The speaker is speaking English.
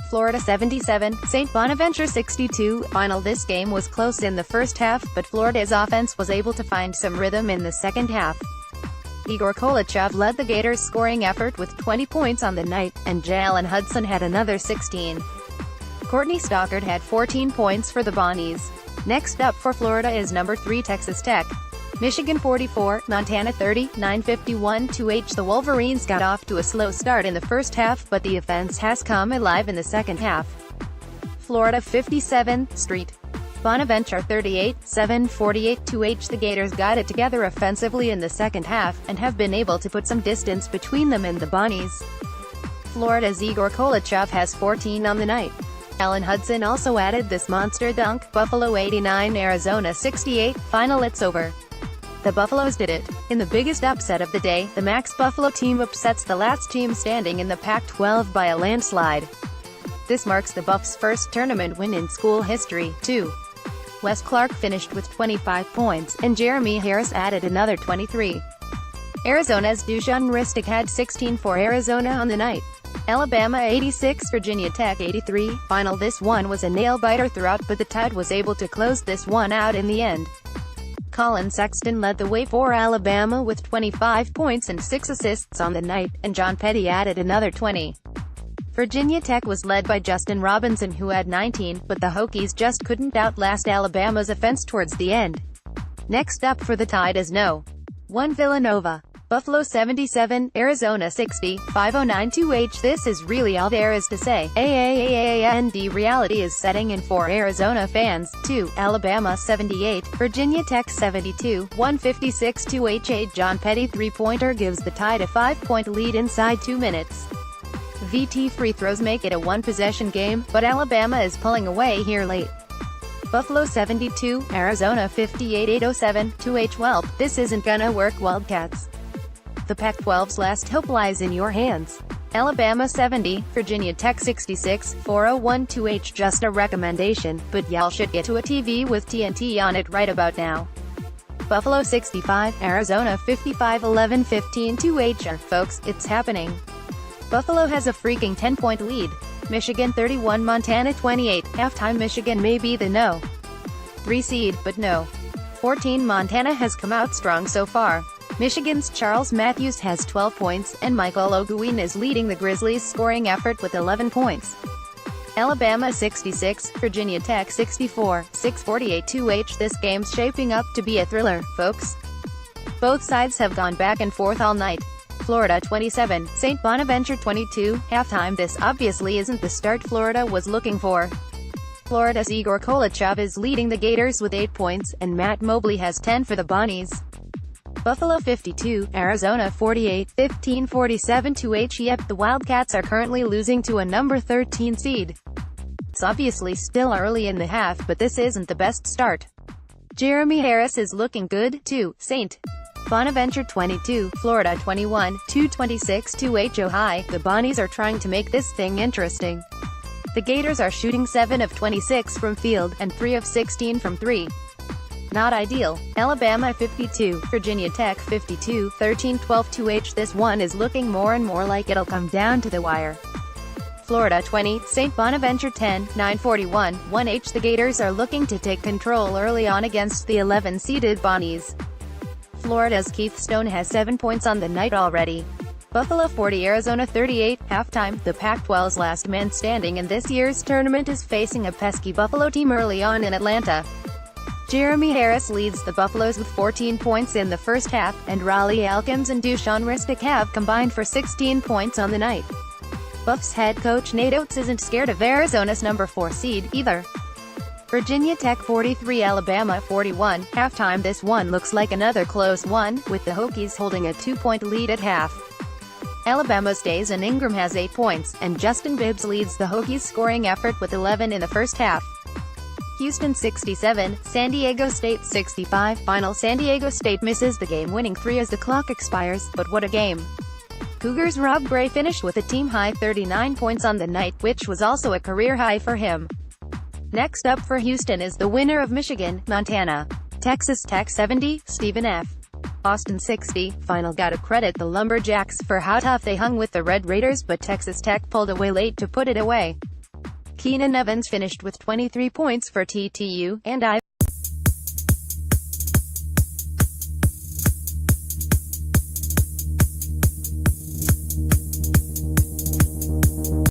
Florida 77, St. Bonaventure 62. Final. This game was close in the first half, but Florida's offense was able to find some rhythm in the second half. Egor Koulechov led the Gators' scoring effort with 20 points on the night, and Jalen Hudson had another 16. Courtney Stockard had 14 points for the Bonnies. Next up for Florida is number 3 Texas Tech. Michigan 44, Montana 30, 9:51-H. The Wolverines got off to a slow start in the first half, but the offense has come alive in the second half. Florida 57, St. Bonaventure 38, 7:48-H. The Gators got it together offensively in the second half, and have been able to put some distance between them and the Bonnies. Florida's Egor Koulechov has 14 on the night. Jalen Hudson also added this monster dunk. Buffalo 89, Arizona 68. Final. It's over. The Buffaloes did it. In the biggest upset of the day, the Max Buffalo team upsets the last team standing in the Pac-12 by a landslide. This marks the Buffs' first tournament win in school history, too. Wes Clark finished with 25 points, and Jeremy Harris added another 23. Arizona's Dushan Ristic had 16 for Arizona on the night. Alabama 86, Virginia Tech 83. Final. This one was a nail-biter throughout, but the Tide was able to close this one out in the end. Colin Sexton led the way for Alabama with 25 points and 6 assists on the night, and John Petty added another 20. Virginia Tech was led by Justin Robinson, who had 19, but the Hokies just couldn't outlast Alabama's offense towards the end. Next up for the Tide is No. 1 Villanova. Buffalo 77, Arizona 60, 5:09-H. This is really all there is to say. And reality is setting in for Arizona fans, too. Alabama 78, Virginia Tech 72, 156-H. John Petty three-pointer gives the Tide a 5-point lead inside 2 minutes. VT free throws make it a one-possession game, but Alabama is pulling away here late. Buffalo 72, Arizona 58, 8:07-H. Well, this isn't gonna work, Wildcats. The Pac-12's last hope lies in your hands. Alabama 70, Virginia Tech 66, 4:01-H. Just a recommendation, but y'all should get to a TV with TNT on it right about now. Buffalo 65, Arizona 55, 11:15-H. Folks, it's happening. Buffalo has a freaking 10-point lead. Michigan 31, Montana 28. Halftime. Michigan may be the No. 3 seed, but No. 14 Montana has come out strong so far. Michigan's Charles Matthews has 12 points, and Michael Oguin is leading the Grizzlies' scoring effort with 11 points. Alabama 66, Virginia Tech 64, 6:48-H. This game's shaping up to be a thriller, folks. Both sides have gone back and forth all night. Florida 27, St. Bonaventure 22. Halftime. This obviously isn't the start Florida was looking for. Florida's Egor Koulechov is leading the Gators with 8 points, and Matt Mobley has 10 for the Bonnies. Buffalo 52, Arizona 48, 15:47-H. Yep, the Wildcats are currently losing to a number 13 seed. It's obviously still early in the half, but this isn't the best start. Jeremy Harris is looking good, too. St. Bonaventure 22, Florida 21, 2:26-H. Oh hi, the Bonnies are trying to make this thing interesting. The Gators are shooting 7 of 26 from field, and 3 of 16 from 3. Not ideal. Alabama 52, Virginia Tech 52, 13-12-H. This one is looking more and more like it'll come down to the wire. Florida 20, St. Bonaventure 10, 9:41-1H. The Gators are looking to take control early on against the 11-seeded Bonnies. Florida's Keith Stone has 7 points on the night already. Buffalo 40, Arizona 38. Halftime. The Pac-12's last man standing in this year's tournament is facing a pesky Buffalo team early on in Atlanta. Jeremy Harris leads the Buffaloes with 14 points in the first half, and Raleigh Alkins and Dushan Ristic have combined for 16 points on the night. Buffs head coach Nate Oates isn't scared of Arizona's number 4 seed, either. Virginia Tech 43, Alabama 41. Halftime. This one looks like another close one, with the Hokies holding a 2-point lead at half. Alabama's Dazen Ingram has 8 points, and Justin Bibbs leads the Hokies' scoring effort with 11 in the first half. Houston 67, San Diego State 65. Final. San Diego State misses the game-winning 3 as the clock expires, but what a game. Cougars' Rob Gray finished with a team-high 39 points on the night, which was also a career high for him. Next up for Houston is the winner of Michigan, Montana. Texas Tech 70, Stephen F. Austin 60. Final. Gotta credit the Lumberjacks for how tough they hung with the Red Raiders, but Texas Tech pulled away late to put it away. Keenan Evans finished with 23 points for TTU, and